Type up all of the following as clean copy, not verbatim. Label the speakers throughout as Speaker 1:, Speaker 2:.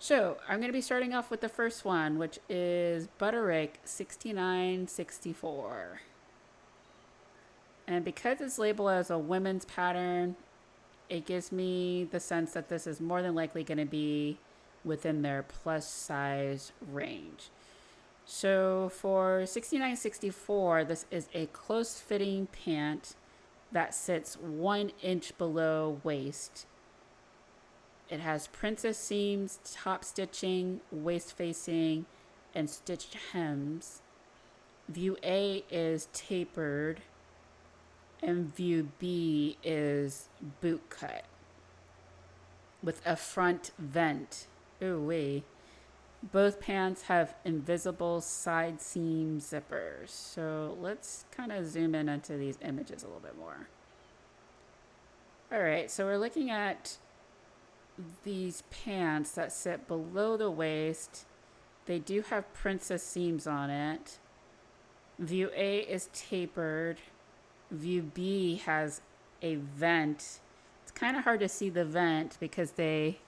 Speaker 1: So I'm going to be starting off with the first one, which is Butterick 6964. And because it's labeled as a women's pattern, it gives me the sense that this is more than likely going to be within their plus size range. So for 6964, this is a close fitting pant that sits 1 inch below waist. It has princess seams, top stitching, waist facing, and stitched hems. View A is tapered, and view B is boot cut with a front vent. Ooh wee. Both pants have invisible side seam zippers. So let's kind of zoom in onto these images a little bit more. All right, so we're looking at these pants that sit below the waist. They do have princess seams on it. View A is tapered. View B has a vent. It's kind of hard to see the vent because they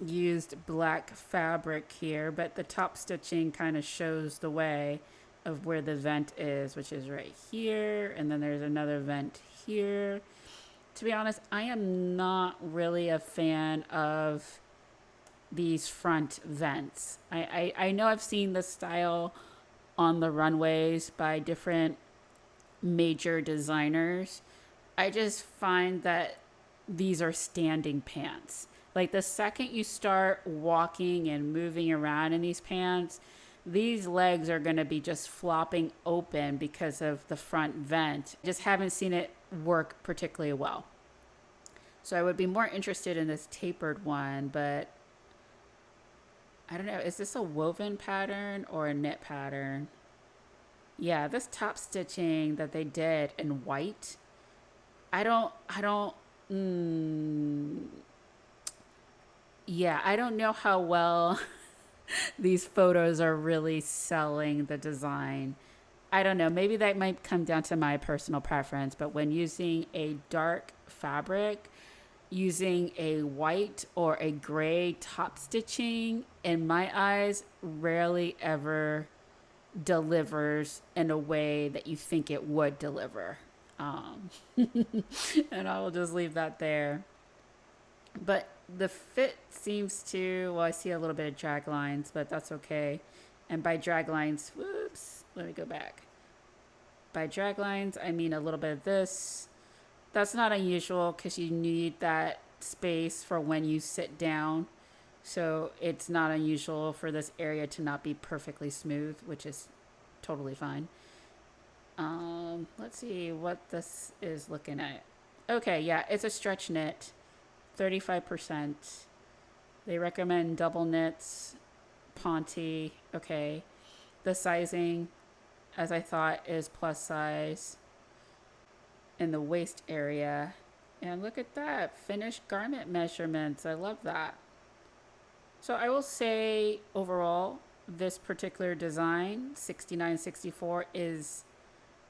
Speaker 1: used black fabric here, but the top stitching kind of shows the way of where the vent is, which is right here, and then there's another vent here. To be honest, I am not really a fan of these front vents. I know I've seen this style on the runways by different major designers. I just find that these are standing pants. Like the second you start walking and moving around in these pants, these legs are going to be just flopping open because of the front vent. Just haven't seen it work particularly well. So I would be more interested in this tapered one, but I don't know. Is this a woven pattern or a knit pattern? Yeah, this top stitching that they did in white, yeah, I don't know how well these photos are really selling the design. I don't know. Maybe that might come down to my personal preference, but when using a dark fabric, using a white or a gray top stitching, in my eyes, rarely ever delivers in a way that you think it would deliver. Um, and I will just leave that there. But the fit seems to, well, I see a little bit of drag lines, but that's okay. And by drag lines, whoops, let me go back. By drag lines, I mean a little bit of this. That's not unusual because you need that space for when you sit down. So it's not unusual for this area to not be perfectly smooth, which is totally fine. Let's see what this is looking at. Okay, yeah, it's a stretch knit, 35%. They recommend double knits, Ponte. Okay, the sizing, as I thought, is plus size in the waist area. And look at that, finished garment measurements. I love that. So I will say overall, this particular design, 6964, is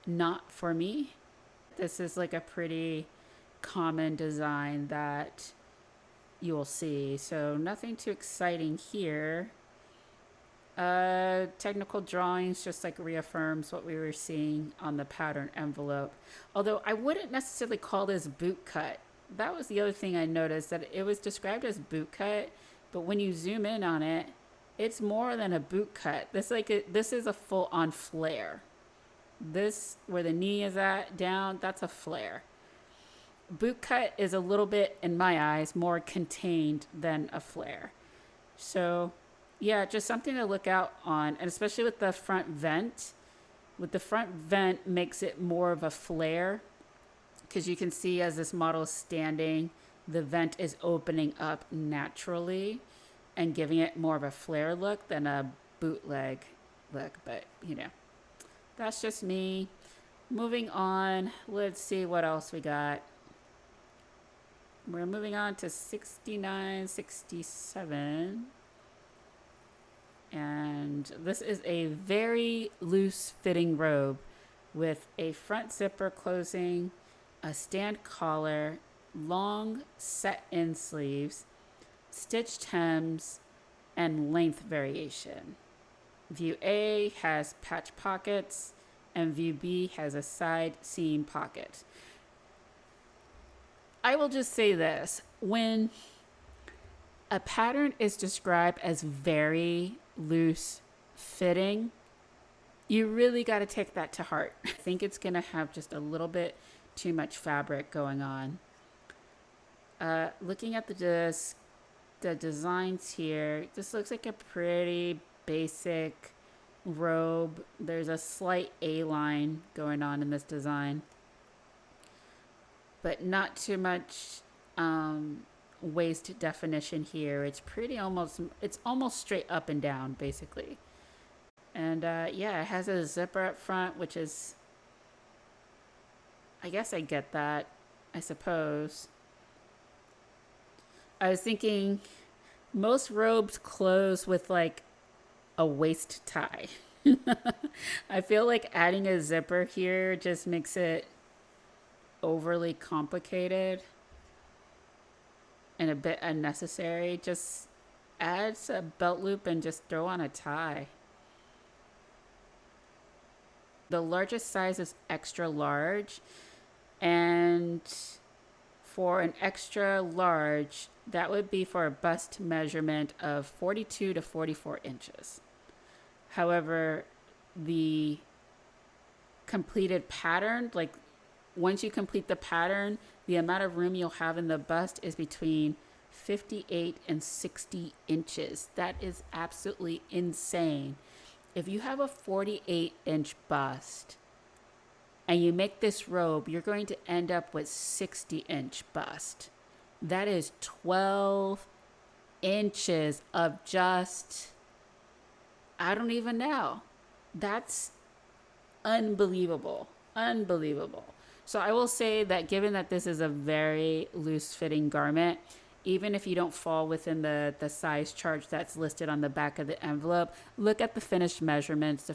Speaker 1: not for me. This is like a pretty common design that you'll see. So nothing too exciting here. Technical drawings just like reaffirms what we were seeing on the pattern envelope. Although I wouldn't necessarily call this boot cut. That was the other thing I noticed, that it was described as boot cut, but when you zoom in on it, it's more than a boot cut. This is a full on flare. This, where the knee is at down, that's a flare. Boot cut is a little bit, in my eyes, more contained than a flare. So yeah, just something to look out on, and especially with the front vent. With the front vent makes it more of a flare, because you can see as this model is standing, the vent is opening up naturally and giving it more of a flare look than a bootleg look. But, you know, that's just me. Moving on, let's see what else we got. We're moving on to 6967. And this is a very loose fitting robe with a front zipper closing, a stand collar, long set in sleeves, stitched hems, and length variation. View A has patch pockets, and view B has a side seam pocket. I will just say this. When a pattern is described as very loose fitting, you really got to take that to heart. I think it's going to have just a little bit too much fabric going on. Looking at the designs here, this looks like a pretty basic robe. There's a slight A-line going on in this design, but not too much waist definition here. It's almost straight up and down, basically. And yeah, it has a zipper up front, which is, I guess I get that, I suppose. I was thinking most robes close with like a waist tie. I feel like adding a zipper here just makes it overly complicated and a bit unnecessary. Just add a belt loop and just throw on a tie. The largest size is extra large, and for an extra large, that would be for a bust measurement of 42 to 44 inches. However, the completed pattern, like once you complete the pattern, the amount of room you'll have in the bust is between 58 and 60 inches. That is absolutely insane. If you have a 48-inch bust and you make this robe, you're going to end up with 60-inch bust. That is 12 inches of just, I don't even know. That's unbelievable. Unbelievable. So I will say that given that this is a very loose fitting garment, even if you don't fall within the size chart that's listed on the back of the envelope, look at the finished measurements. The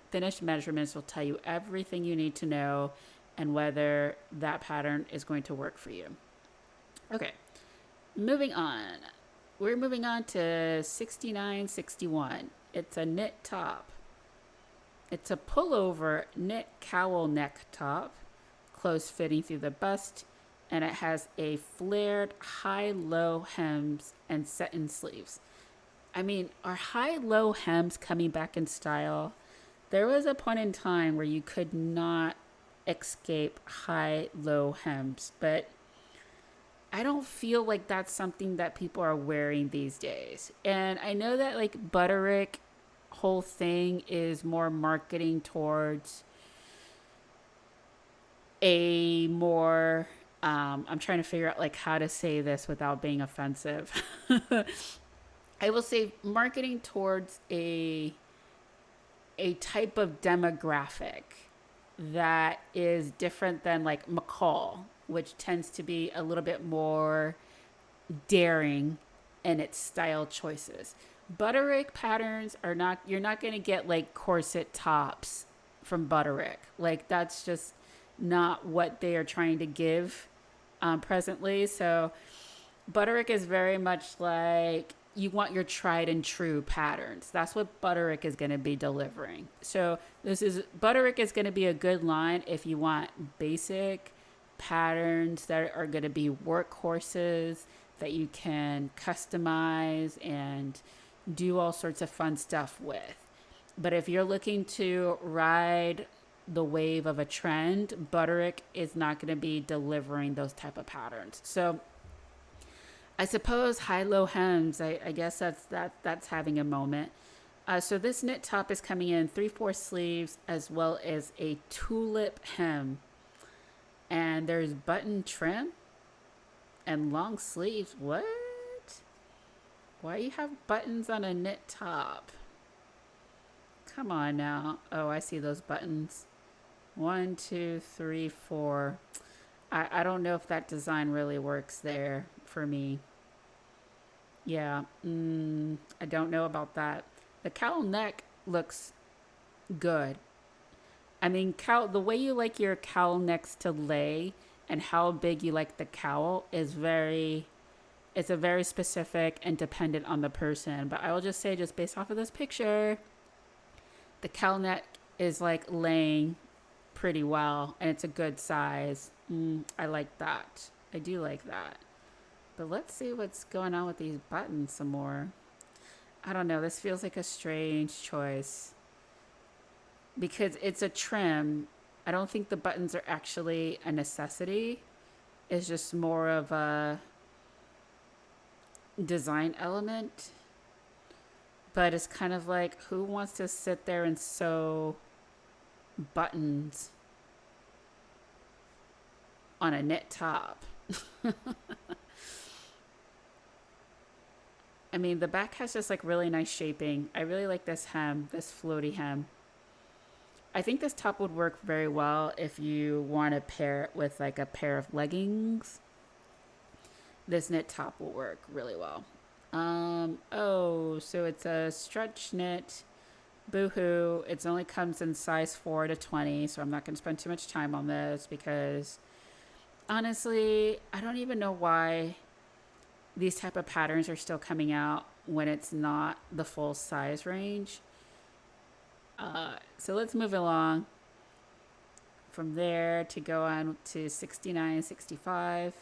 Speaker 1: finished measurements will tell you everything you need to know and whether that pattern is going to work for you. Okay, moving on. We're moving on to 6961. It's a knit top. It's a pullover knit cowl neck top, close fitting through the bust, and it has a flared high-low hems and set-in sleeves. I mean, are high-low hems coming back in style? There was a point in time where you could not escape high-low hems, but I don't feel like that's something that people are wearing these days. And I know that like Butterick whole thing is more marketing towards a more I'm trying to figure out like how to say this without being offensive. I will say marketing towards a type of demographic that is different than like McCall, which tends to be a little bit more daring in its style choices. Butterick patterns are not, you're not going to get like corset tops from Butterick. Like that's just not what they are trying to give presently. So Butterick is very much like you want your tried and true patterns. That's what Butterick is going to be delivering. So Butterick is going to be a good line if you want basic patterns that are going to be workhorses that you can customize and do all sorts of fun stuff with. But if you're looking to ride the wave of a trend, Butterick is not going to be delivering those type of patterns. So I suppose high-low hems, I guess that's having a moment. So this knit top is coming in 3/4 sleeves as well as a tulip hem. And there's button trim and long sleeves. What? Why do you have buttons on a knit top? Come on now. Oh, I see those buttons. 1, 2, 3, 4. I don't know if that design really works there for me. Yeah, I don't know about that. The cowl neck looks good. I mean, the way you like your cowl necks to lay and how big you like the cowl is very It's a very specific and dependent on the person. But I will just say, just based off of this picture, the cowl neck is like laying pretty well, and it's a good size. I like that. I do like that. But let's see what's going on with these buttons some more. I don't know. This feels like a strange choice because it's a trim. I don't think the buttons are actually a necessity. It's just more of a design element. But it's kind of like, who wants to sit there and sew buttons on a knit top? I mean, the back has just like really nice shaping. I really like this hem, this floaty hem. I think this top would work very well if you want to pair it with like a pair of leggings. This knit top will work really well. Oh, so it's a stretch knit. Boohoo. It only comes in size 4 to 20, so I'm not going to spend too much time on this because honestly, I don't even know why these type of patterns are still coming out when it's not the full size range. So let's move along from there to go on to 6965.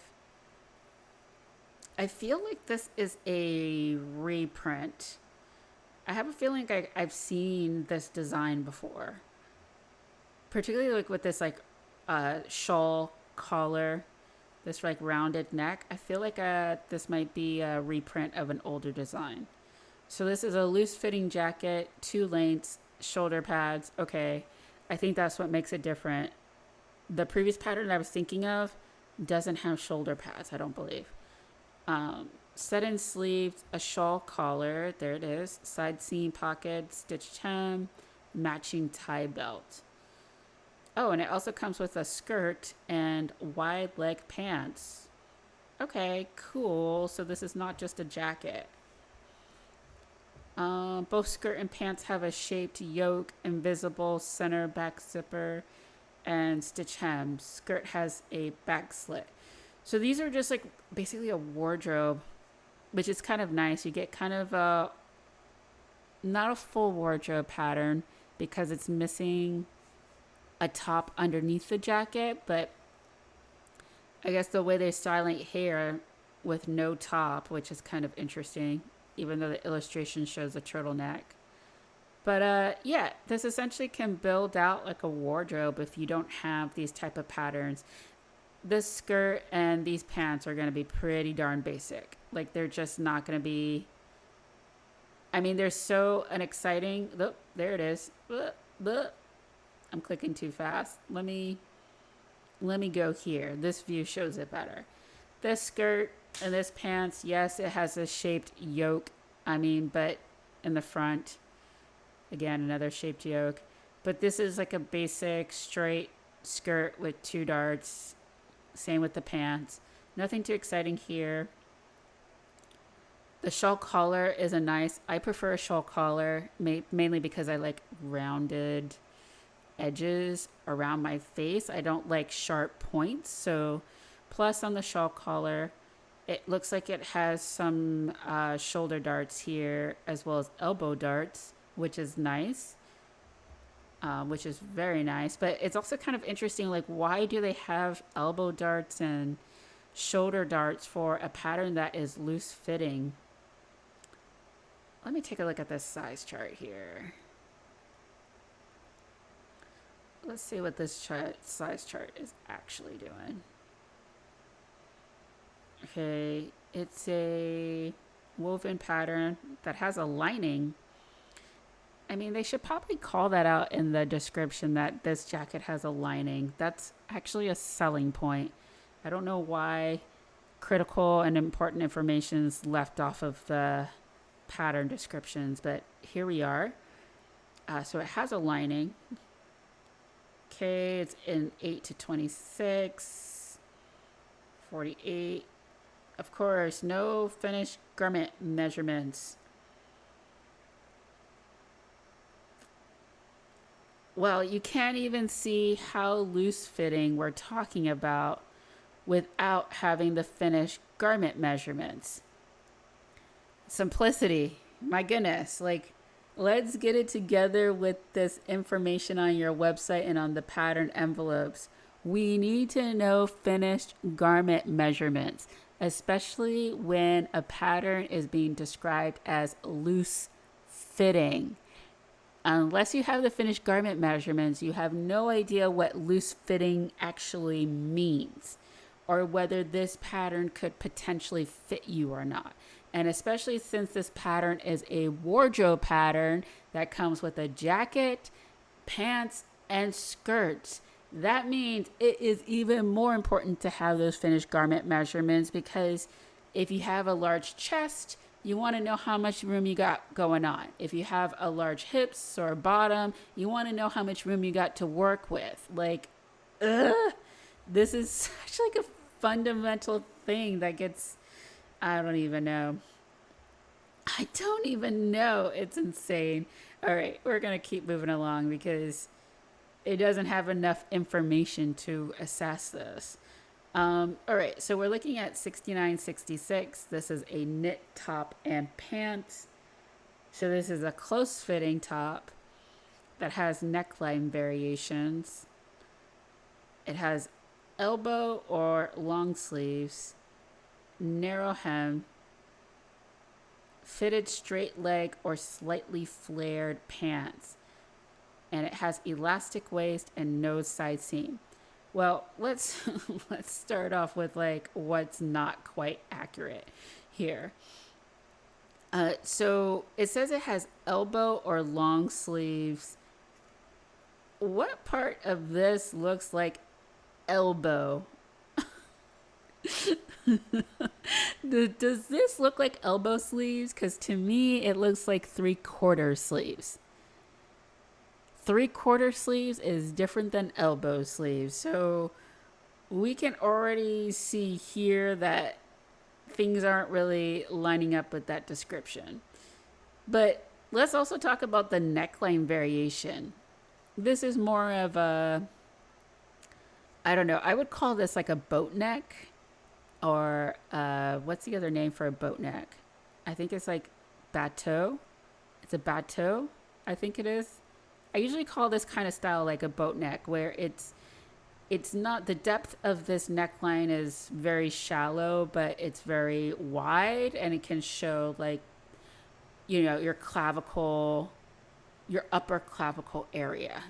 Speaker 1: I feel like this is a reprint. I have a feeling like I've seen this design before, particularly like with this like shawl collar, this like rounded neck. I feel like this might be a reprint of an older design. So this is a loose fitting jacket, 2 lengths, shoulder pads. Okay, I think that's what makes it different. The previous pattern that I was thinking of doesn't have shoulder pads, I don't believe. Set in sleeves, a shawl collar, there it is, side seam pocket, stitched hem, matching tie belt. Oh, and it also comes with a skirt and wide leg pants. Okay, cool. So this is not just a jacket. Both skirt and pants have a shaped yoke, invisible center back zipper, and stitch hem. Skirt has a back slit. So these are just like basically a wardrobe, which is kind of nice. You get kind of not a full wardrobe pattern because it's missing a top underneath the jacket, but I guess the way they style it here with no top, which is kind of interesting, even though the illustration shows a turtleneck. But yeah, this essentially can build out like a wardrobe if you don't have these type of patterns. This skirt and these pants are going to be pretty darn basic. Like they're just not going to be, I mean, they're so unexciting. Look, there it is. I'm clicking too fast. Let me go here. This view shows it better. This skirt and this pants, yes, it has a shaped yoke. I mean, but in the front, again, another shaped yoke. But this is like a basic straight skirt with 2 darts. Same with the pants. Nothing too exciting here. The shawl collar is a nice, I prefer a shawl collar, mainly because I like rounded edges around my face. I don't like sharp points. So plus on the shawl collar, it looks like it has some shoulder darts here as well as elbow darts, which is nice. Which is very nice. But it's also kind of interesting, like, why do they have elbow darts and shoulder darts for a pattern that is loose fitting? Let me take a look at this size chart here. Let's see what this size chart is actually doing. Okay, it's a woven pattern that has a lining. I mean, they should probably call that out in the description that this jacket has a lining. That's actually a selling point. I don't know why critical and important information is left off of the pattern descriptions, but here we are. So it has a lining. Okay, it's in 8 to 26, 48. Of course, no finished garment measurements. Well, you can't even see how loose fitting we're talking about without having the finished garment measurements. Simplicity. My goodness. Like, let's get it together with this information on your website and on the pattern envelopes. We need to know finished garment measurements, especially when a pattern is being described as loose fitting. Unless you have the finished garment measurements, you have no idea what loose fitting actually means or whether this pattern could potentially fit you or not. And especially since this pattern is a wardrobe pattern that comes with a jacket, pants, and skirts, that means it is even more important to have those finished garment measurements, because if you have a large chest, you want to know how much room you got going on. If you have a large hips or bottom, you want to know how much room you got to work with. Like, this is such like a fundamental thing that gets, I don't even know. It's insane. All right, we're going to keep moving along because it doesn't have enough information to assess this. All right, so we're looking at 6956. This is a knit top and pants. So this is a close fitting top that has neckline variations. It has elbow or long sleeves, narrow hem, fitted straight leg or slightly flared pants. And it has elastic waist and nose side seam. Well, let's start off with like what's not quite accurate here. So it says it has elbow or long sleeves. What part of this looks like elbow? Does this look like elbow sleeves? Because to me, it looks like 3/4 sleeves. 3/4 sleeves is different than elbow sleeves. So we can already see here that things aren't really lining up with that description. But let's also talk about the neckline variation. This is more of a, I don't know, I would call this like a boat neck, or what's the other name for a boat neck? I think it's like bateau. It's a bateau, I think it is. I usually call this kind of style like a boat neck, where it's not, the depth of this neckline is very shallow, but it's very wide, and it can show like, you know, your clavicle, your upper clavicle area.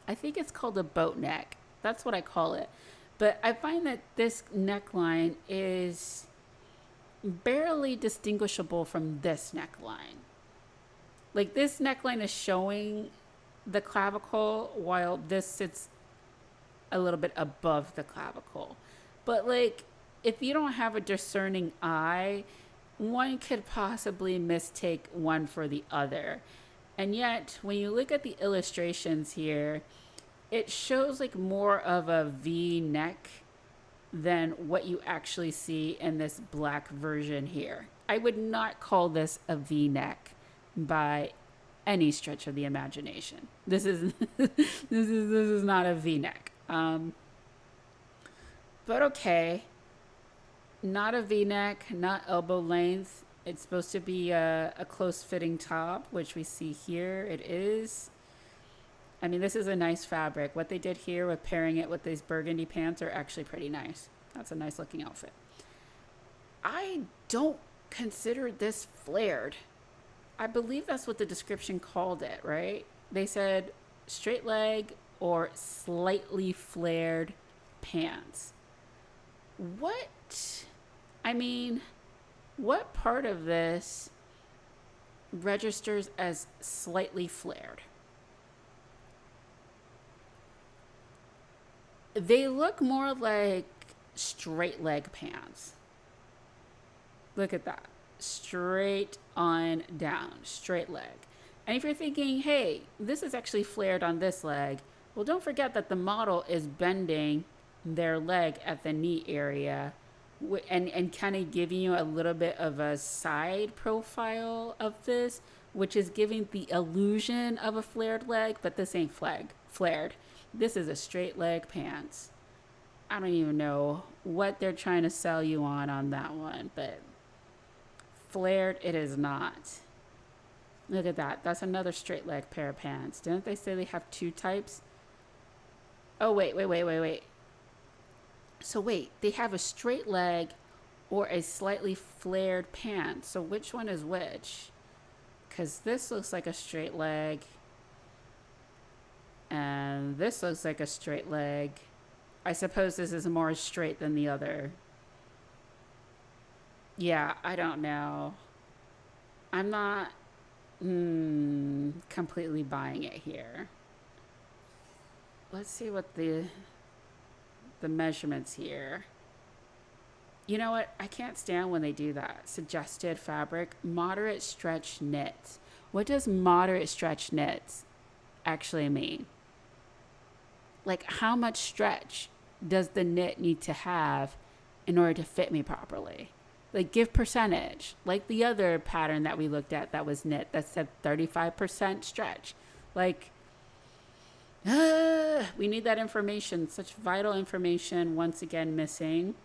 Speaker 1: I think it's called a boat neck. That's what I call it. But I find that this neckline is barely distinguishable from this neckline. Like, this neckline is showing the clavicle while this sits a little bit above the clavicle. But like, if you don't have a discerning eye, one could possibly mistake one for the other. And yet, when you look at the illustrations here, it shows like more of a V neck than what you actually see in this black version here. I would not call this a V neck by any stretch of the imagination. This is this is not a V neck. But okay, not a V neck, not elbow length. It's supposed to be a close fitting top, which we see here. It is. I mean, this is a nice fabric. What they did here with pairing it with these burgundy pants are actually pretty nice. That's a nice looking outfit. I don't consider this flared. I believe that's what the description called it, right? They said straight leg or slightly flared pants. What? I mean, what part of this registers as slightly flared? They look more like straight leg pants. Look at that. Straight on down, straight leg. And if you're thinking, hey, this is actually flared on this leg, well, don't forget that the model is bending their leg at the knee area and kind of giving you a little bit of a side profile of this, which is giving the illusion of a flared leg, but this ain't flared. This is a straight leg pants. I don't even know what they're trying to sell you on that one, but flared it is not. Look at that. That's another straight leg pair of pants. Didn't they say they have two types? Oh, wait. So wait, they have a straight leg or a slightly flared pant. So which one is which? Because this looks like a straight leg. And this looks like a straight leg. I suppose this is more straight than the other. Yeah, I don't know. I'm not completely buying it here. Let's see what the measurements here. You know what? I can't stand when they do that. Suggested fabric, moderate stretch knits. What does moderate stretch knits actually mean? Like, how much stretch does the knit need to have in order to fit me properly? Like, give percentage. Like the other pattern that we looked at that was knit that said 35% stretch. Like, we need that information. Such vital information, once again, missing.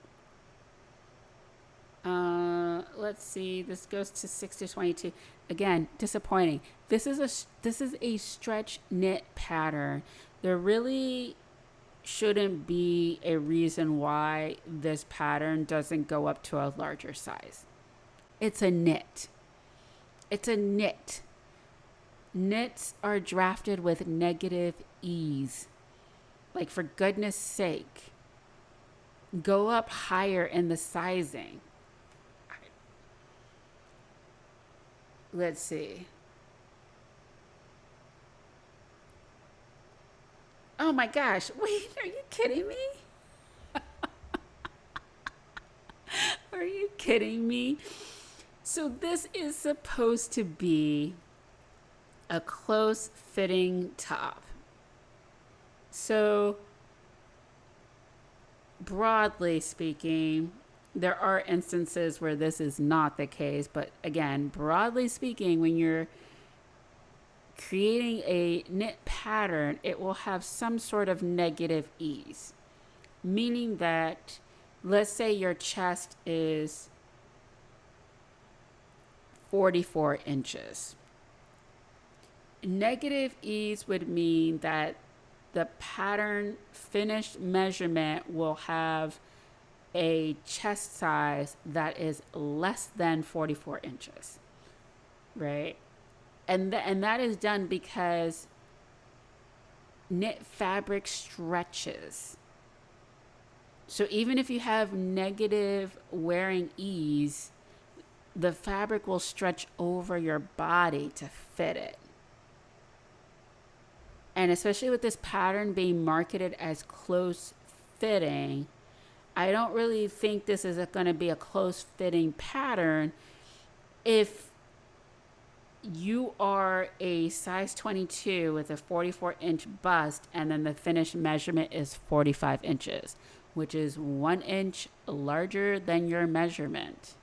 Speaker 1: Let's see. This goes to 6 to 22. Again, disappointing. This is a stretch knit pattern. There really shouldn't be a reason why this pattern doesn't go up to a larger size. It's a knit. It's a knit. Knits are drafted with negative ease. Like, for goodness sake, go up higher in the sizing. Let's see. Oh my gosh. Wait, are you kidding me? Are you kidding me? So this is supposed to be a close fitting top. So broadly speaking, there are instances where this is not the case, but again, broadly speaking, when you're creating a knit pattern, it will have some sort of negative ease, meaning that, let's say your chest is 44 inches. Negative ease would mean that the pattern finished measurement will have a chest size that is less than 44 inches, right? And that is done because knit fabric stretches. So even if you have negative wearing ease, the fabric will stretch over your body to fit it. And especially with this pattern being marketed as close fitting, I don't really think this is going to be a close fitting pattern if you are a size 22 with a 44-inch bust and then the finished measurement is 45 inches, which is 1 inch larger than your measurement.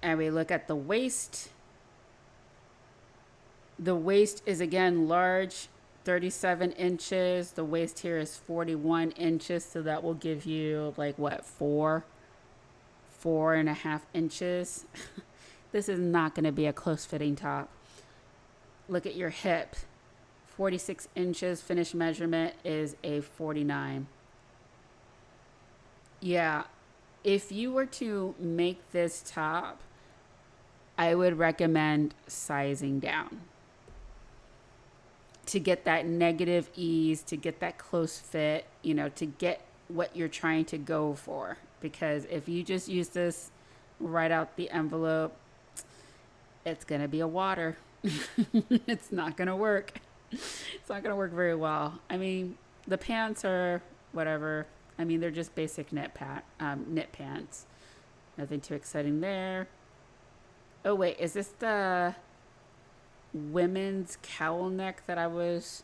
Speaker 1: And we look at the waist. The waist is again large, 37 inches. The waist here is 41 inches. So that will give you like what, 4.5 inches. This is not going to be a close fitting top. Look at your hip. 46 inches. Finished measurement is a 49. Yeah. If you were to make this top, I would recommend sizing down to get that negative ease, to get that close fit, to get what you're trying to go for. Because if you just use this right out the envelope, it's going to be a water. It's not going to work. It's not going to work very well. I mean, the pants are whatever. I mean, they're just basic knit pants. Nothing too exciting there. Oh, wait, is this the women's cowl neck that I was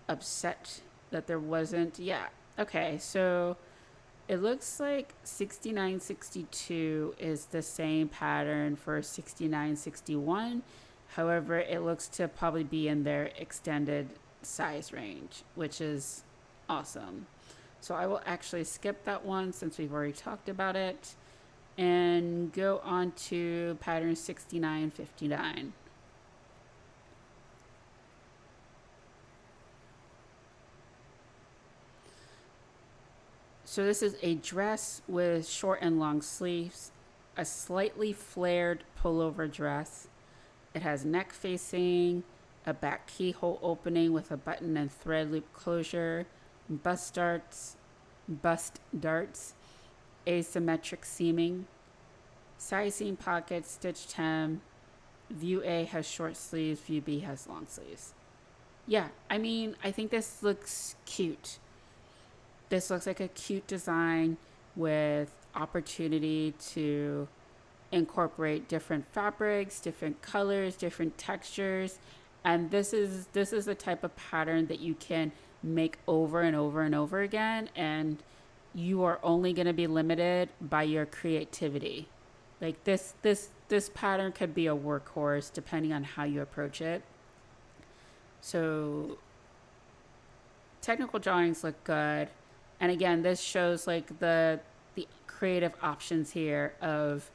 Speaker 1: upset that there wasn't? Yeah. Okay, so it looks like 6962 is the same pattern for 6961. However, it looks to probably be in their extended size range, which is awesome. So I will actually skip that one since we've already talked about it and go on to pattern 6959. So this is a dress with short and long sleeves, a slightly flared pullover dress. It has neck facing, a back keyhole opening with a button and thread loop closure, bust darts, asymmetric seaming, side seam pockets, stitched hem. View A has short sleeves, view B has long sleeves. Yeah, I mean, I think this looks cute. This looks like a cute design with opportunity to incorporate different fabrics, different colors, different textures. And this is the type of pattern that you can make over and over and over again, and you are only going to be limited by your creativity. Like this pattern could be a workhorse depending on how you approach it. So technical drawings look good. And again, this shows like the creative options here of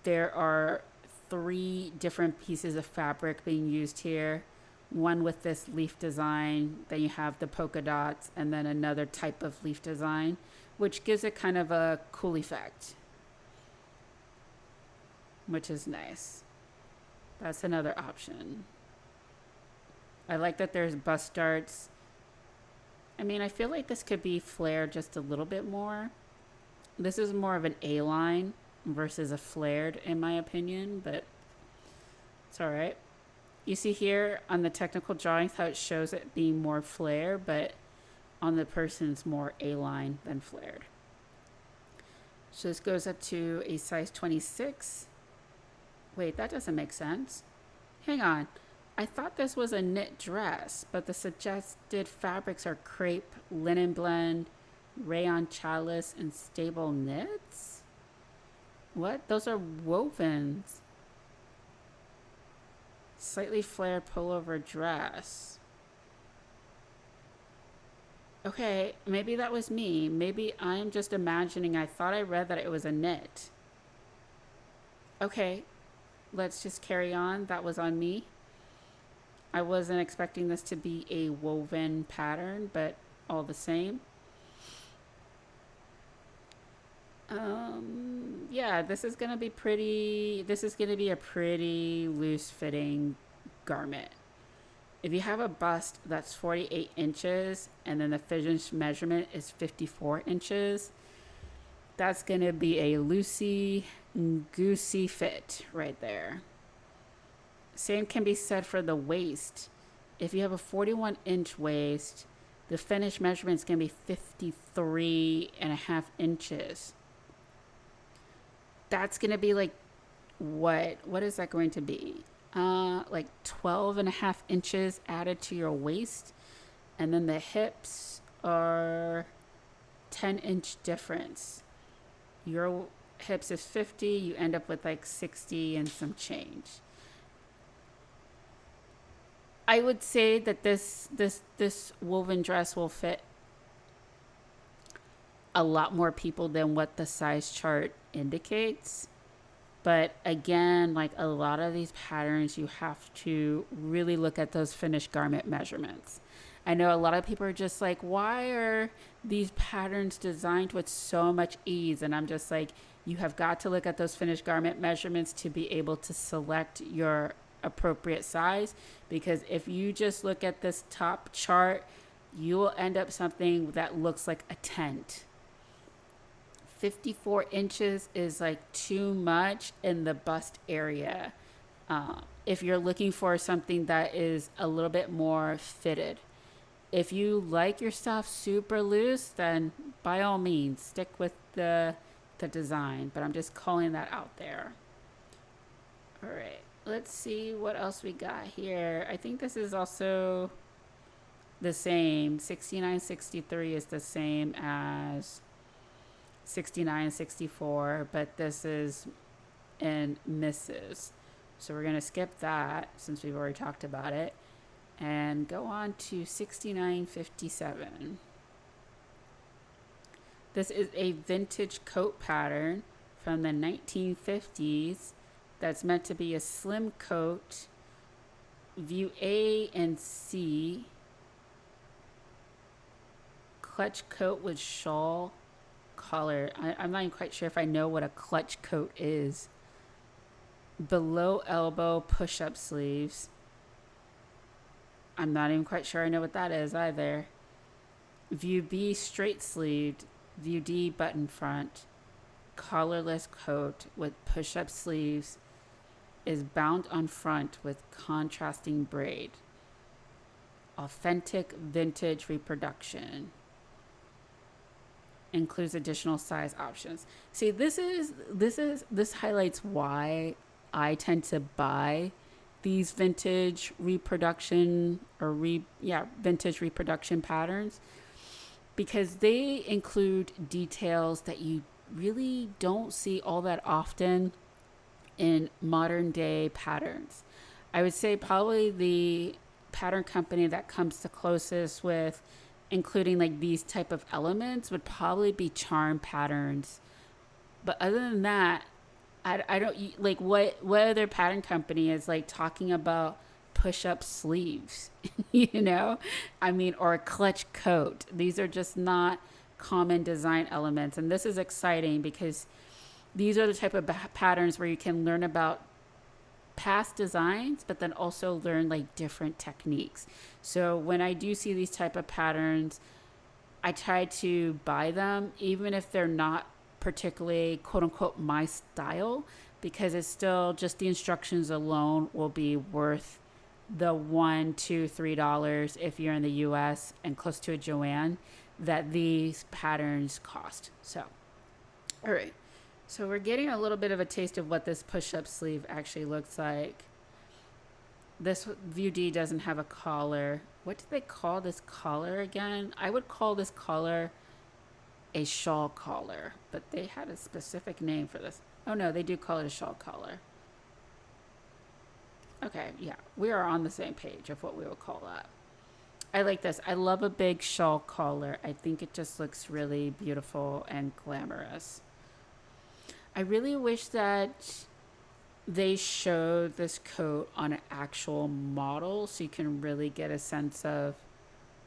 Speaker 1: there are 3 different pieces of fabric being used here. One with this leaf design, then you have the polka dots, and then another type of leaf design, which gives it kind of a cool effect, which is nice. That's another option. I like that there's bust darts. I mean, I feel like this could be flared just a little bit more. This is more of an A-line versus a flared, in my opinion, but it's all right. You see here on the technical drawings how it shows it being more flare, but on the person's more A-line than flared. So this goes up to a size 26. Wait, that doesn't make sense. Hang on. I thought this was a knit dress, but the suggested fabrics are crepe, linen blend, rayon challis, and stable knits? What? Those are wovens. Slightly flared pullover dress. Okay, maybe that was me. Maybe I'm just imagining. I thought I read that it was a knit. Okay, let's just carry on. That was on me. I wasn't expecting this to be a woven pattern, but all the same. Yeah, this is gonna be pretty. This is gonna be a pretty loose fitting garment. If you have a bust that's 48 inches and then the finished measurement is 54 inches, that's gonna be a loosey goosey fit right there. Same can be said for the waist. If you have a 41-inch waist, the finished measurement is going to be 53.5 inches. That's going to be like, what is that going to be? Like 12.5 inches added to your waist. And then the hips are 10-inch difference. Your hips is 50, you end up with like 60 and some change. I would say that this woven dress will fit a lot more people than what the size chart indicates. But again, like a lot of these patterns, you have to really look at those finished garment measurements. I know a lot of people are just like, why are these patterns designed with so much ease? And I'm just like, you have got to look at those finished garment measurements to be able to select your appropriate size, because if you just look at this top chart, you will end up something that looks like a tent. 54 inches is like too much in the bust area. If you're looking for something that is a little bit more fitted. If you like your stuff super loose, then by all means stick with the design, but I'm just calling that out there. All right. Let's see what else we got here. I think this is also the same. 6963 is the same as 6964, but this is in Misses. So we're going to skip that since we've already talked about it. and go on to 6957. This is a vintage coat pattern from the 1950s that's meant to be a slim coat. View A and C. Clutch coat with shawl collar. I'm not even quite sure if I know what a clutch coat is. Below elbow push-up sleeves. I'm not even quite sure I know what that is either. View B straight sleeved. View D button front. Collarless coat with push-up sleeves is bound on front with contrasting braid. Authentic vintage reproduction. Includes additional size options. See, this highlights why I tend to buy these vintage reproduction vintage reproduction patterns, because they include details that you really don't see all that often in modern day patterns. I would say probably the pattern company that comes the closest with including like these type of elements would probably be Charm Patterns. But other than that, I don't like what other pattern company is like talking about push-up sleeves, you know? I mean, or a clutch coat. These are just not common design elements. And this is exciting because these are the type of patterns where you can learn about past designs, but then also learn like different techniques. So when I do see these type of patterns, I try to buy them, even if they're not particularly quote unquote my style, because it's still just the instructions alone will be worth the $1, $2, $3 if you're in the US and close to a Joanne that these patterns cost. So, all right. So we're getting a little bit of a taste of what this push-up sleeve actually looks like. This View D doesn't have a collar. What do they call this collar again? I would call this collar a shawl collar, but they had a specific name for this. Oh no, they do call it a shawl collar. Okay, yeah, we are on the same page of what we would call that. I like this. I love a big shawl collar. I think it just looks really beautiful and glamorous. I really wish that they showed this coat on an actual model so you can really get a sense of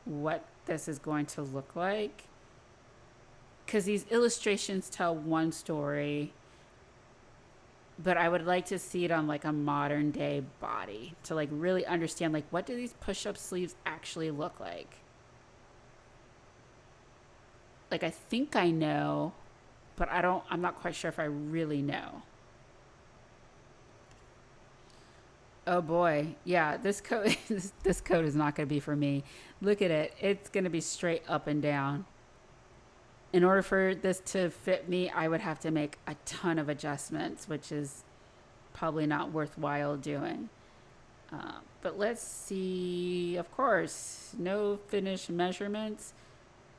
Speaker 1: what this is going to look like. Because these illustrations tell one story, but I would like to see it on like a modern day body to like really understand like what do these push-up sleeves actually look like. Like I think I know, but I'm not quite sure if I really know. Oh boy. Yeah, this coat this coat is not going to be for me. Look at it. It's going to be straight up and down. In order for this to fit me, I would have to make a ton of adjustments, which is probably not worthwhile doing. But let's see. Of course, no finished measurements,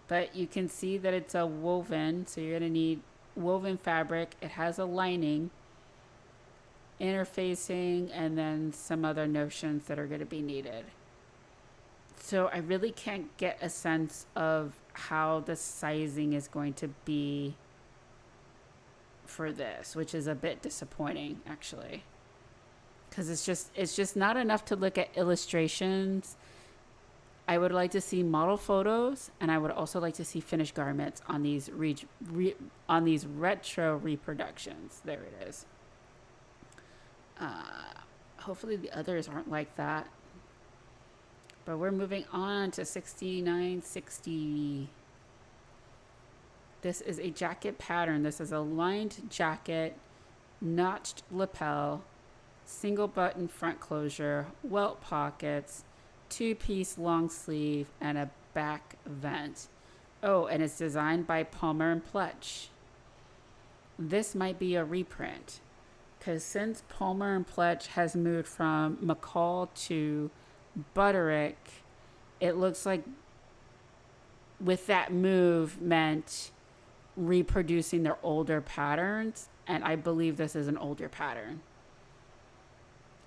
Speaker 1: but you can see that it's a woven, so you're going to need woven fabric. It has a lining, interfacing, and then some other notions that are going to be needed. So I really can't get a sense of how the sizing is going to be for this, which is a bit disappointing actually, because it's just not enough to look at illustrations. I would like to see model photos, and I would also like to see finished garments on these on these retro reproductions. There it is. Hopefully the others aren't like that. But we're moving on to 6960. This is a jacket pattern. This is a lined jacket, notched lapel, single button front closure, welt pockets, two-piece long sleeve, and a back vent. Oh, and it's designed by Palmer and Pletsch. This might be a reprint, because since Palmer and Pletsch has moved from McCall to Butterick, it looks like with that move meant reproducing their older patterns, and I believe this is an older pattern.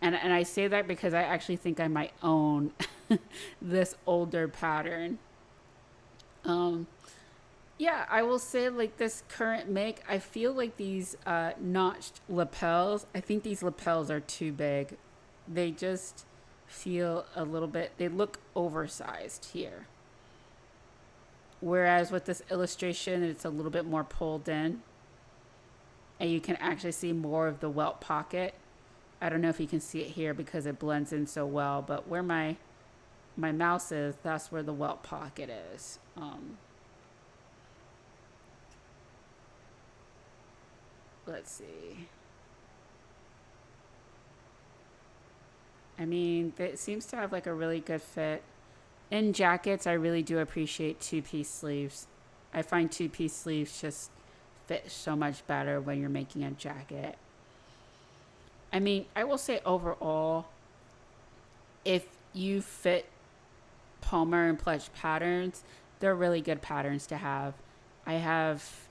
Speaker 1: And I say that because I actually think I might own this older pattern. Um, yeah, I will say like this current make, I feel like these notched lapels, I think these lapels are too big. They just feel a little bit, they look oversized here. Whereas with this illustration, it's a little bit more pulled in. And you can actually see more of the welt pocket. I don't know if you can see it here because it blends in so well, but where my mouse is, that's where the welt pocket is. Let's see. I mean, it seems to have like a really good fit. In jackets, I really do appreciate two-piece sleeves. I find two-piece sleeves just fit so much better when you're making a jacket. I mean, I will say overall, if you fit Palmer and Pletsch patterns, they're really good patterns to have. I have,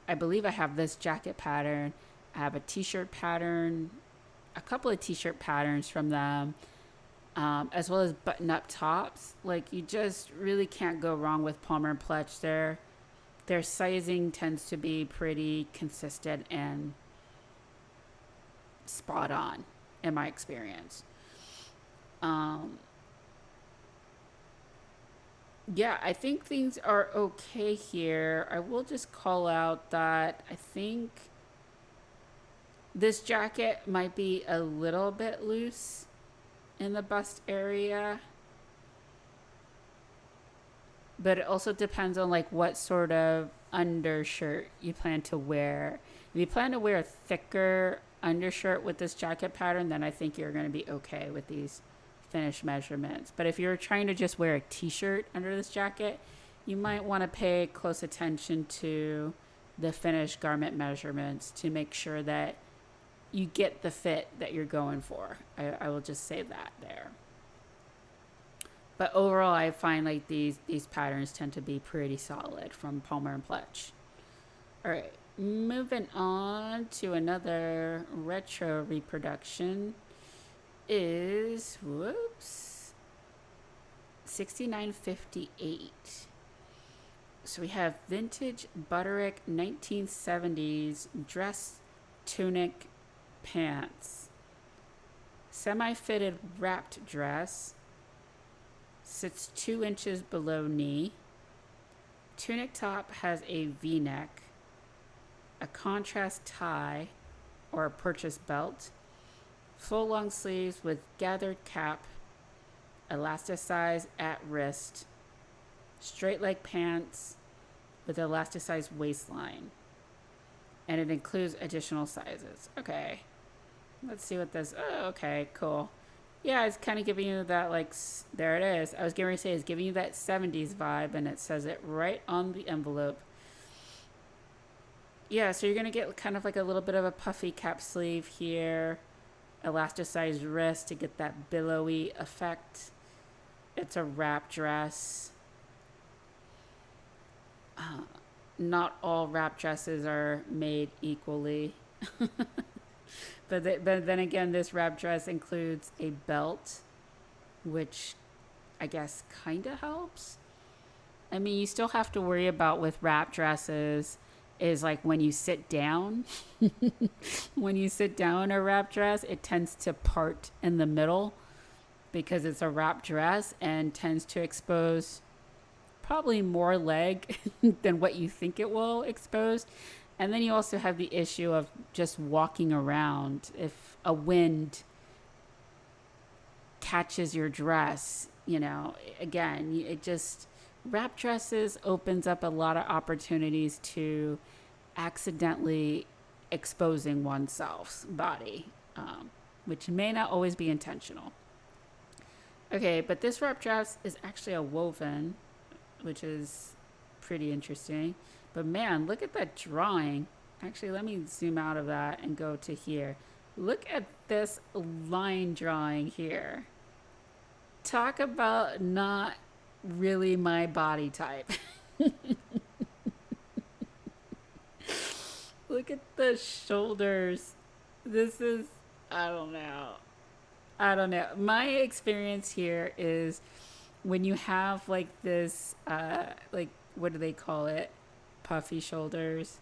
Speaker 1: I believe I have this jacket pattern. I have a t-shirt pattern, a couple of t-shirt patterns from them, as well as button-up tops. Like, you just really can't go wrong with Palmer and Pletsch. Their sizing tends to be pretty consistent and spot on, in my experience. Um, yeah, I think things are okay here. I will just call out that I think this jacket might be a little bit loose in the bust area, but it also depends on like what sort of undershirt you plan to wear. If you plan to wear a thicker undershirt with this jacket pattern, then I think you're going to be okay with these finished measurements. But if you're trying to just wear a t-shirt under this jacket, you might want to pay close attention to the finished garment measurements to make sure that you get the fit that you're going for. I will just say that there. But overall, I find like these patterns tend to be pretty solid from Palmer and Pletsch. All right, moving on to another retro reproduction is, whoops, 6958. So we have vintage Butterick 1970s dress tunic pants. Semi-fitted wrapped dress. Sits 2 inches below knee. Tunic top has a V-neck. A contrast tie or a purchase belt. Full long sleeves with gathered cap. Elasticized at wrist. Straight leg pants with elasticized waistline. And it includes additional sizes. Okay. Let's see what this... Oh, okay, cool. Yeah, it's kind of giving you that, like... There it is. I was going to say it's giving you that 70s vibe, and it says it right on the envelope. Yeah, so you're going to get kind of like a little bit of a puffy cap sleeve here. Elasticized wrist to get that billowy effect. It's a wrap dress. Not all wrap dresses are made equally. But then again, this wrap dress includes a belt, which I guess kind of helps. I mean, you still have to worry about with wrap dresses is like when you sit down. When you sit down in a wrap dress, it tends to part in the middle because it's a wrap dress and tends to expose probably more leg than what you think it will expose. And then you also have the issue of just walking around. If a wind catches your dress, you know, again, it just, wrap dresses opens up a lot of opportunities to accidentally exposing oneself's body, which may not always be intentional. Okay, but this wrap dress is actually a woven, which is pretty interesting. But man, look at that drawing. Actually, let me zoom out of that and go to here. Look at this line drawing here. Talk about not really my body type. Look at the shoulders. This is, I don't know. I don't know. My experience here is when you have like this, like, what do they call it? Puffy shoulders.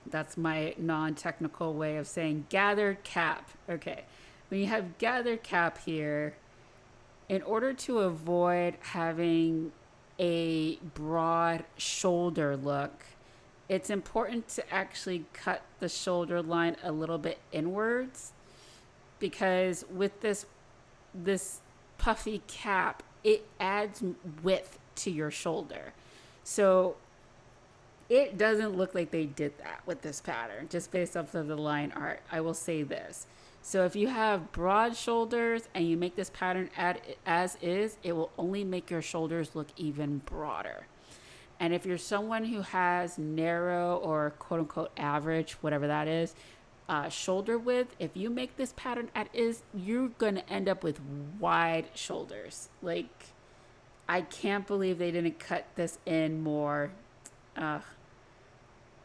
Speaker 1: That's my non technical way of saying gathered cap. Okay. When you have gathered cap here, in order to avoid having a broad shoulder look, it's important to actually cut the shoulder line a little bit inwards, because with this puffy cap, it adds width to your shoulder. So it doesn't look like they did that with this pattern, just based off of the line art. I will say this. So if you have broad shoulders and you make this pattern as is, it will only make your shoulders look even broader. And if you're someone who has narrow or quote unquote average, whatever that is, shoulder width, if you make this pattern as is, you're going to end up with wide shoulders. Like, I can't believe they didn't cut this in more.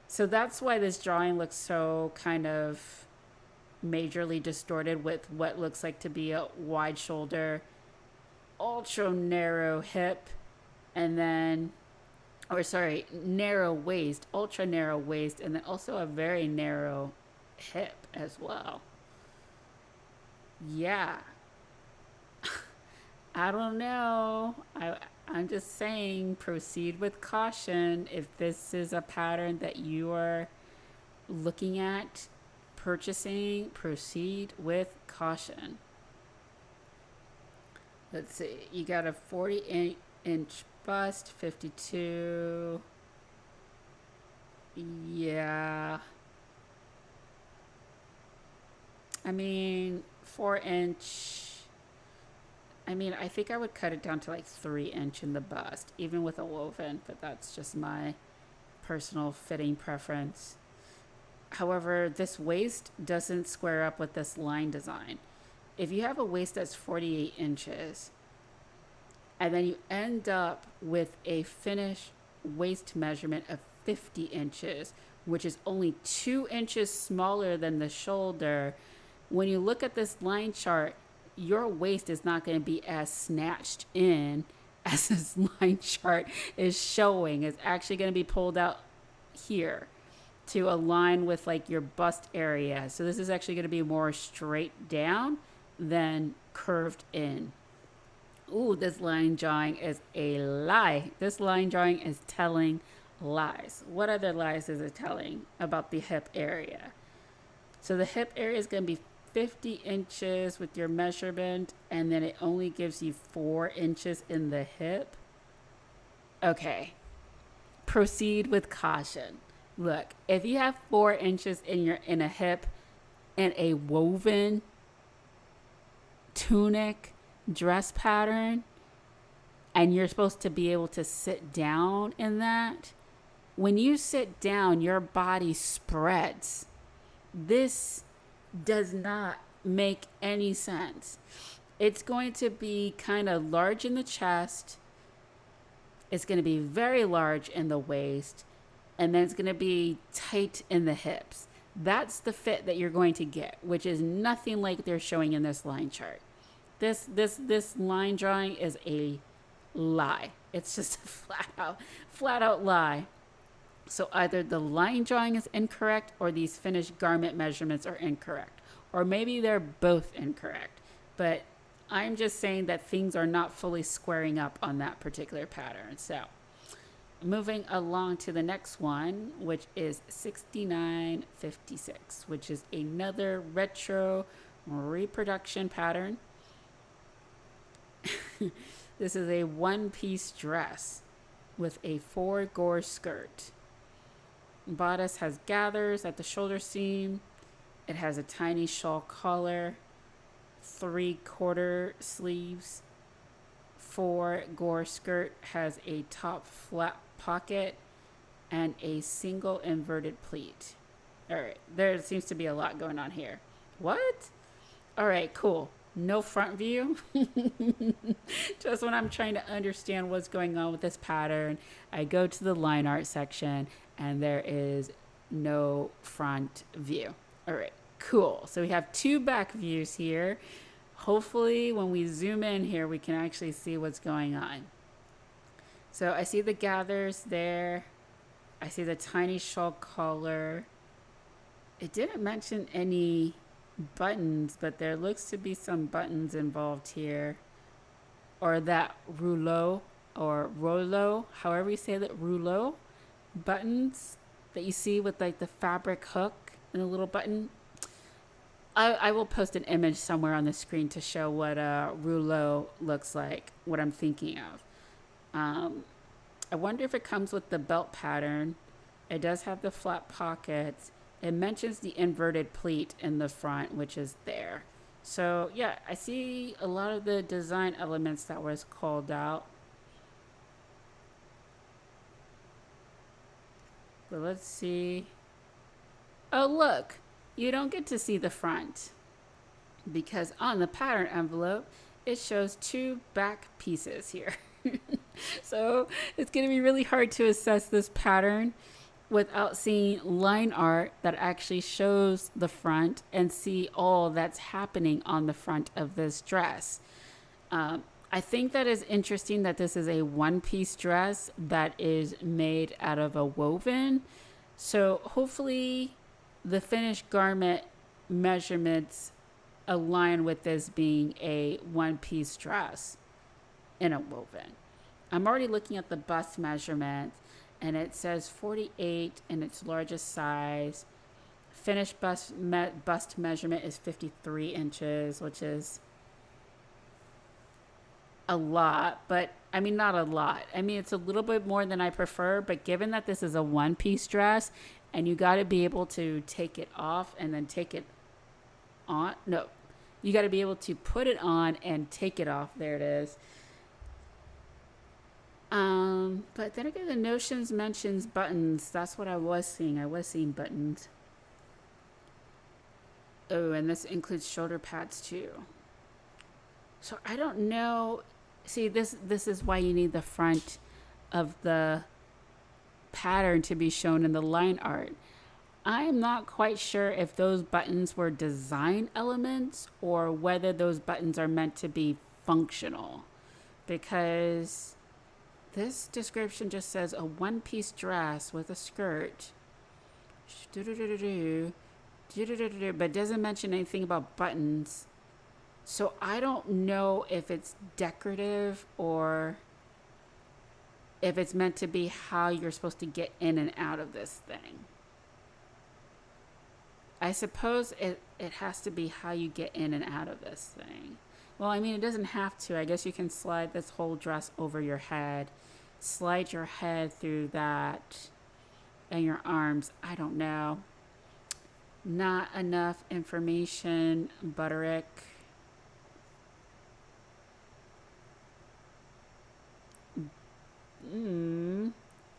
Speaker 1: So that's why this drawing looks so kind of majorly distorted with what looks like to be a wide shoulder, ultra narrow hip, and then, or sorry, narrow waist, ultra narrow waist, and then also a very narrow hip as well. Yeah. I don't know. I'm just saying, proceed with caution. If this is a pattern that you are looking at purchasing, proceed with caution. Let's see. You got a 48-inch bust, 52. Yeah. I mean, 4-inch. I mean, I think I would cut it down to like 3-inch in the bust, even with a woven, but that's just my personal fitting preference. However, this waist doesn't square up with this line design. If you have a waist that's 48 inches, and then you end up with a finished waist measurement of 50 inches, which is only 2 inches smaller than the shoulder, when you look at this line chart, your waist is not going to be as snatched in as this line chart is showing. It's actually going to be pulled out here to align with like your bust area. So this is actually going to be more straight down than curved in. Ooh, this line drawing is a lie. This line drawing is telling lies. What other lies is it telling about the hip area? So the hip area is going to be 50 inches with your measurement, and then it only gives you 4 inches in the hip. Okay, proceed with caution. Look, if you have 4 inches in a hip and a woven tunic dress pattern, and you're supposed to be able to sit down in that, when you sit down, your body spreads. This does not make any sense. It's going to be kind of large in the chest. It's going to be very large in the waist. And then it's going to be tight in the hips. That's the fit that you're going to get, which is nothing like they're showing in this line chart. This line drawing is a lie. It's just a flat out lie. So either the line drawing is incorrect or these finished garment measurements are incorrect. Or maybe they're both incorrect. But I'm just saying that things are not fully squaring up on that particular pattern. So moving along to the next one, which is 6956, which is another retro reproduction pattern. This is a one-piece dress with a 4-gore skirt. Bodice has gathers at the shoulder seam. It has a tiny shawl collar, 3/4 sleeves. 4-gore skirt has a top flat pocket and a single inverted pleat. All right, there seems to be a lot going on here. What? All right, cool. No front view. Just when I'm trying to understand what's going on with this pattern, I go to the line art section and there is no front view. All right, Cool. So we have two back views here. Hopefully when we zoom in here, we can actually see what's going on. So I see the gathers there. I see the tiny shawl collar. It didn't mention any buttons, but there looks to be some buttons involved here. Or that rouleau or rouleau, however you say that, rouleau buttons that you see with like the fabric hook and a little button. I will post an image somewhere on the screen to show what a rouleau looks like, what I'm thinking of. I wonder if it comes with the belt pattern. It does have the flat pockets. It mentions the inverted pleat in the front, which is there. So yeah, I see a lot of the design elements that was called out. But let's see. Oh, look, you don't get to see the front because on the pattern envelope, it shows two back pieces here. So it's going to be really hard to assess this pattern without seeing line art that actually shows the front and see all that's happening on the front of this dress. I think that is interesting that this is a one-piece dress that is made out of a woven. So hopefully the finished garment measurements align with this being a one-piece dress in a woven. I'm already looking at the bust measurement, and it says 48 in its largest size. Finished bust measurement is 53 inches, which is a lot, but I mean, not a lot. I mean, it's a little bit more than I prefer, but given that this is a one-piece dress and you got to be able to take it off and then take it on. No, you got to be able to put it on and take it off. There it is. But then again, the notions mentions buttons. That's what I was seeing. I was seeing buttons. Oh, and this includes shoulder pads too. So I don't know. See, this is why you need the front of the pattern to be shown in the line art. I am not quite sure if those buttons were design elements or whether those buttons are meant to be functional, because this description just says a one-piece dress with a skirt, but doesn't mention anything about buttons. So I don't know if it's decorative or if it's meant to be how you're supposed to get in and out of this thing. I suppose it has to be how you get in and out of this thing. Well, I mean, it doesn't have to. I guess you can slide this whole dress over your head. Slide your head through that and your arms. I don't know. Not enough information, Butterick.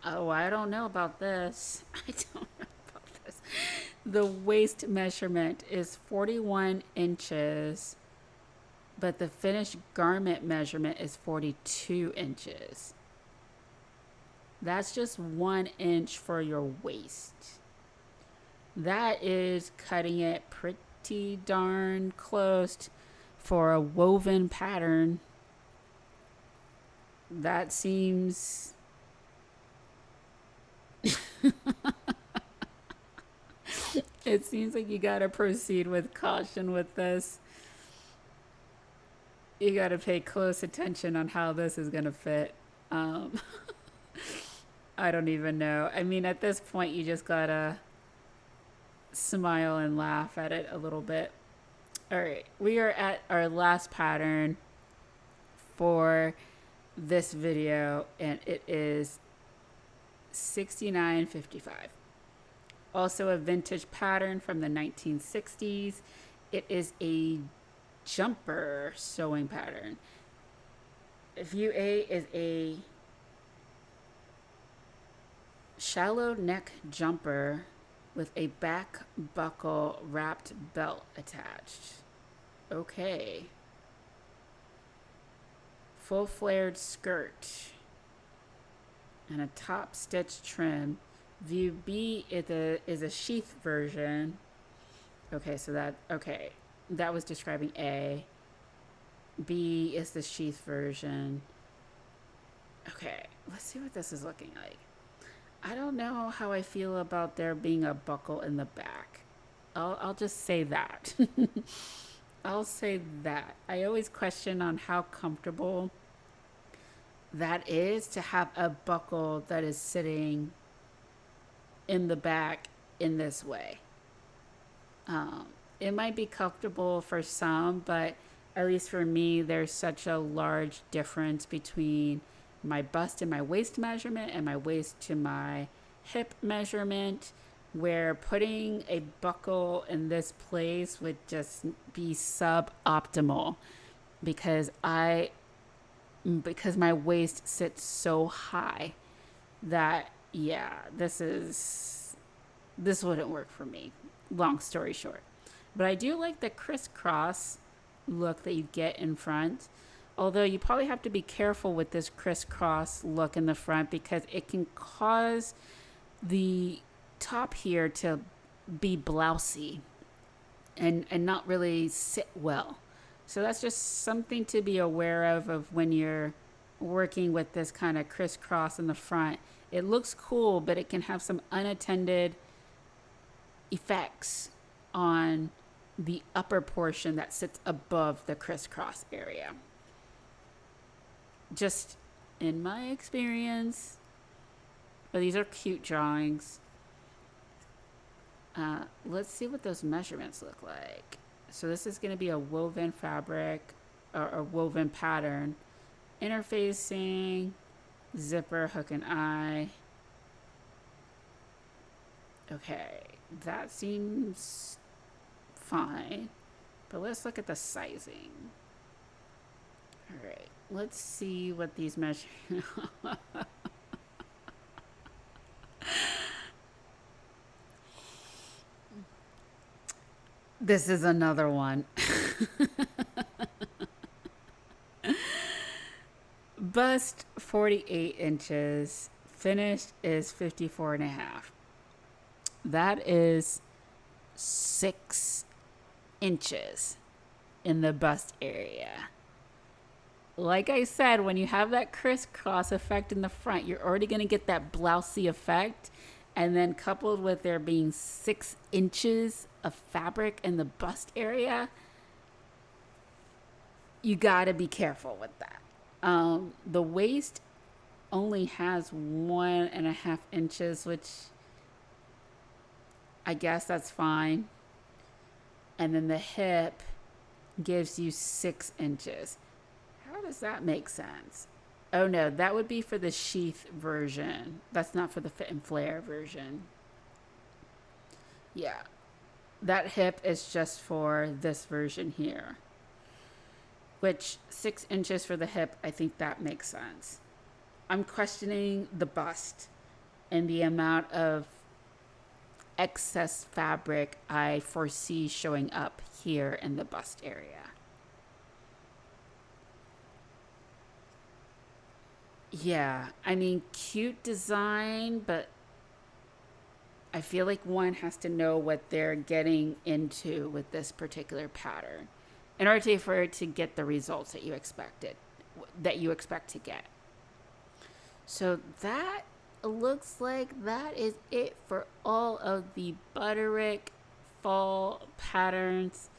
Speaker 1: Oh, I don't know about this. I don't know about this. The waist measurement is 41 inches, but the finished garment measurement is 42 inches. That's just 1 inch for your waist. That is cutting it pretty darn close for a woven pattern. That seems it seems like you gotta proceed with caution with this. You gotta pay close attention on how this is gonna fit. I don't even know. I mean, at this point, you just gotta smile and laugh at it a little bit. All right, we are at our last pattern for this video, and it is 6955. Also a vintage pattern from the 1960s. It is a jumper sewing pattern. View A is a shallow neck jumper with a back buckle wrapped belt attached. Okay. Full flared skirt and a top stitch trim. View B is a sheath version. Okay, so that was describing A. B is the sheath version. Okay, let's see what this is looking like. I don't know how I feel about there being a buckle in the back. I'll just say that. I'll say that. I always question on how comfortable that is to have a buckle that is sitting in the back in this way. It might be comfortable for some, but at least for me, there's such a large difference between my bust and my waist measurement and my waist to my hip measurement, where putting a buckle in this place would just be suboptimal because because my waist sits so high that this wouldn't work for me. Long story short. But I do like the crisscross look that you get in front. Although you probably have to be careful with this crisscross look in the front because it can cause the top here to be blousy and not really sit well. So that's just something to be aware of when you're working with this kind of crisscross in the front. It looks cool, but it can have some unattended effects on the upper portion that sits above the crisscross area. Just in my experience, but these are cute drawings. Let's see what those measurements look like. So this is going to be a woven fabric or a woven pattern. Interfacing, zipper, hook and eye. Okay, that seems fine. But let's look at the sizing. All right, let's see what these measure. This is another one. Bust 48 inches. Finished is 54 and a half. That is 6 inches in the bust area. Like I said, when you have that crisscross effect in the front, you're already going to get that blousy effect. And then coupled with there being 6 inches of fabric in the bust area, you got to be careful with that. The waist only has 1.5 inches, which I guess that's fine. And then the hip gives you 6 inches. How does that make sense? Oh no, that would be for the sheath version. That's not for the fit and flare version. Yeah. That hip is just for this version here. Which 6 inches for the hip, I think that makes sense. I'm questioning the bust and the amount of excess fabric I foresee showing up here in the bust area. Yeah, I mean, cute design, but I feel like one has to know what they're getting into with this particular pattern in order for it to get the results that you expect to get. So that looks like that is it for all of the Butterick fall patterns.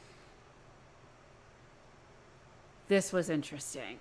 Speaker 1: This was interesting.